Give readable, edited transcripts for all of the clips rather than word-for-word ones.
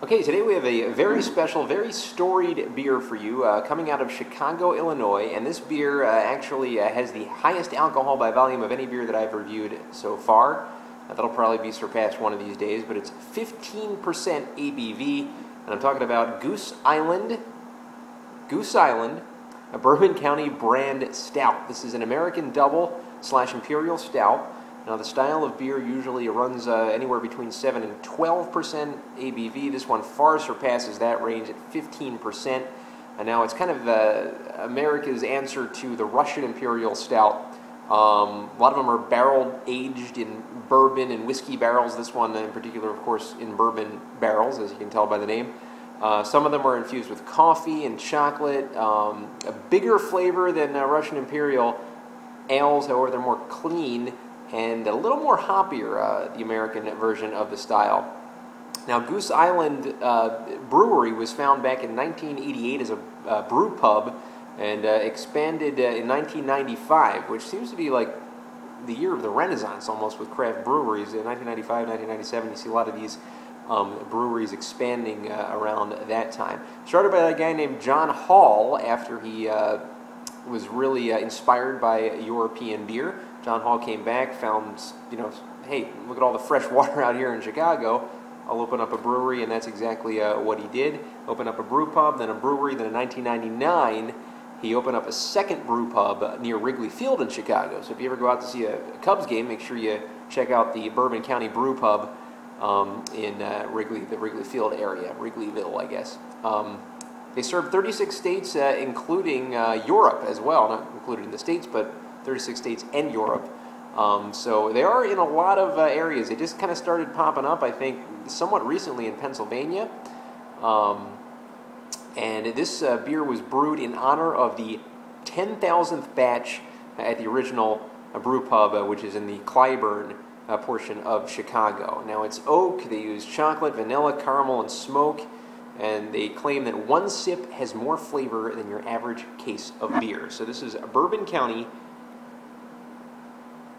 Okay, today we have a very special, very storied beer for you coming out of Chicago, Illinois, and this beer actually has the highest alcohol by volume of any beer that I've reviewed so far. That'll probably be surpassed one of these days, but it's 15% ABV, and I'm talking about Goose Island, a Bourbon County brand stout. This is an American double / imperial stout. Now, the style of beer usually runs anywhere between 7 and 12% ABV. This one far surpasses that range at 15%. And now it's kind of America's answer to the Russian Imperial Stout. A lot of them are barrel aged in bourbon and whiskey barrels. This one in particular, of course, in bourbon barrels, as you can tell by the name. Some of them are infused with coffee and chocolate. A bigger flavor than Russian Imperial ales, however, they're more clean and a little more hoppier, the American version of the style. Now, Goose Island Brewery was found back in 1988 as a brew pub and expanded in 1995, which seems to be like the year of the Renaissance almost with craft breweries. In 1995, 1997, you see a lot of these breweries expanding around that time. Started by a guy named John Hall after he was really inspired by European beer. John Hall came back, found, hey, look at all the fresh water out here in Chicago. I'll open up a brewery, and that's exactly what he did. Opened up a brew pub, then a brewery. Then in 1999, he opened up a second brew pub near Wrigley Field in Chicago. So if you ever go out to see a Cubs game, make sure you check out the Bourbon County Brew Pub in the Wrigley Field area, Wrigleyville, I guess. They serve 36 states, including Europe as well, not included in the states, but 36 states and Europe. So they are in a lot of areas. They just kind of started popping up, I think, somewhat recently in Pennsylvania. And this beer was brewed in honor of the 10,000th batch at the original brew pub, which is in the Clybourne portion of Chicago. Now, it's oak. They use chocolate, vanilla, caramel, and smoke. And they claim that one sip has more flavor than your average case of beer. So this is a Bourbon County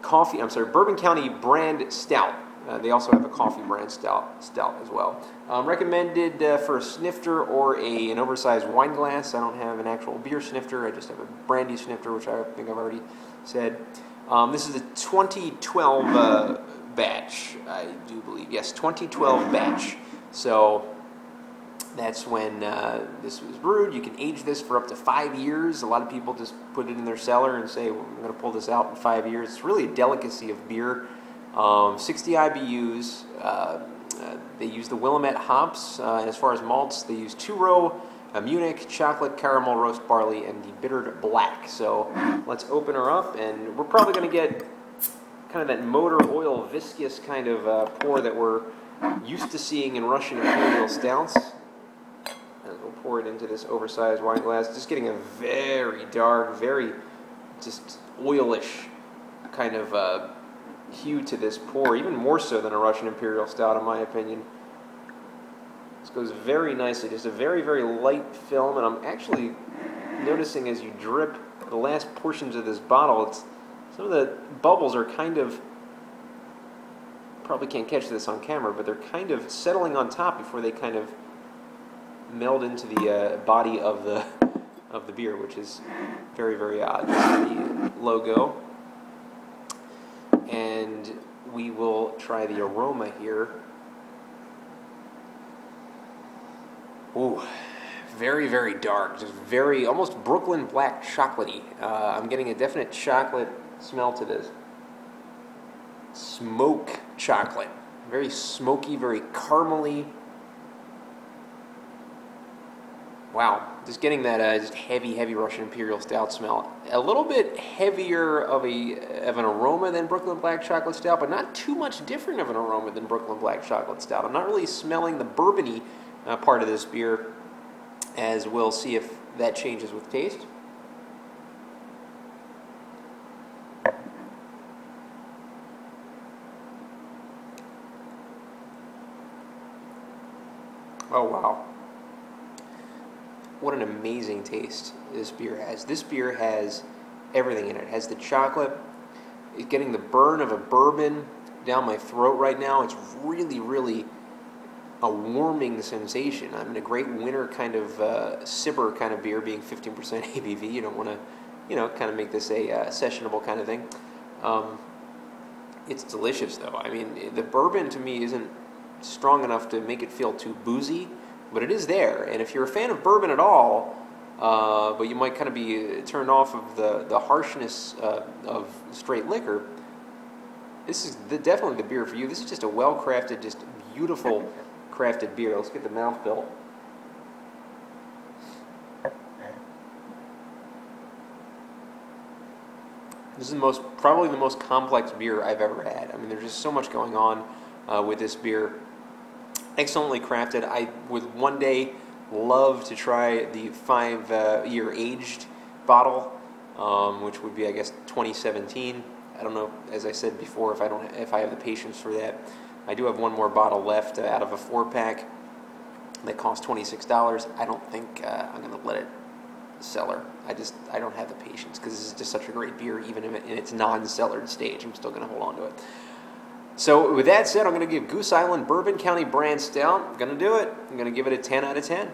Bourbon County brand stout. They also have a coffee brand stout as well. Recommended for a snifter or an oversized wine glass. I don't have an actual beer snifter. I just have a brandy snifter, which I think I've already said. This is a 2012 batch, I do believe. Yes, 2012 batch. So that's when this was brewed. You can age this for up to 5 years. A lot of people just put it in their cellar and say, well, I'm going to pull this out in 5 years. It's really a delicacy of beer. 60 IBUs. They use the Willamette hops. And as far as malts, they use two-row, Munich, chocolate, caramel, roast barley, and the bittered black. So let's open her up, and we're probably going to get kind of that motor oil viscous kind of pour that we're used to seeing in Russian Imperial stouts. And we'll pour it into this oversized wine glass. Just getting a very dark, very just oilish kind of hue to this pour, even more so than a Russian Imperial Stout, in my opinion. This goes very nicely. Just a very, very light film, and I'm actually noticing as you drip the last portions of this bottle, some of the bubbles are kind of, probably can't catch this on camera, but they're kind of settling on top before they kind of meld into the body of the beer, which is very, very odd. This is the logo. And we will try the aroma here. Ooh, very, very dark. Just very, almost Brooklyn black chocolatey. I'm getting a definite chocolate smell to this. Smoke chocolate. Very smoky, very caramely. Wow, just getting that just heavy Russian Imperial Stout smell. A little bit heavier of an aroma than Brooklyn Black Chocolate Stout, but not too much different of an aroma than Brooklyn Black Chocolate Stout. I'm not really smelling the bourbony part of this beer, as we'll see if that changes with taste. Oh, wow. What an amazing taste this beer has. This beer has everything in it. It has the chocolate. It's getting the burn of a bourbon down my throat right now. It's really, really a warming sensation. I mean, a great winter kind of sipper kind of beer, being 15% ABV. You don't want to, kind of make this a sessionable kind of thing. It's delicious, though. I mean, the bourbon to me isn't strong enough to make it feel too boozy, but it is there. And if you're a fan of bourbon at all, but you might kind of be turned off of the harshness of straight liquor, this is definitely the beer for you. This is just a well-crafted, just beautiful crafted beer. Let's get the mouthfeel. This is probably the most complex beer I've ever had. I mean, there's just so much going on with this beer. Excellently crafted. I would one day love to try the 5-year aged bottle, which would be, I guess, 2017. I don't know, as I said before, if I have the patience for that. I do have one more bottle left out of a 4-pack that costs $26. I don't think I'm going to let it cellar. I don't have the patience, because this is just such a great beer, even in its non-cellared stage. I'm still going to hold on to it. So with that said, I'm going to give Goose Island Bourbon County Brand Stout. I'm going to do it. I'm going to give it a 10 out of 10.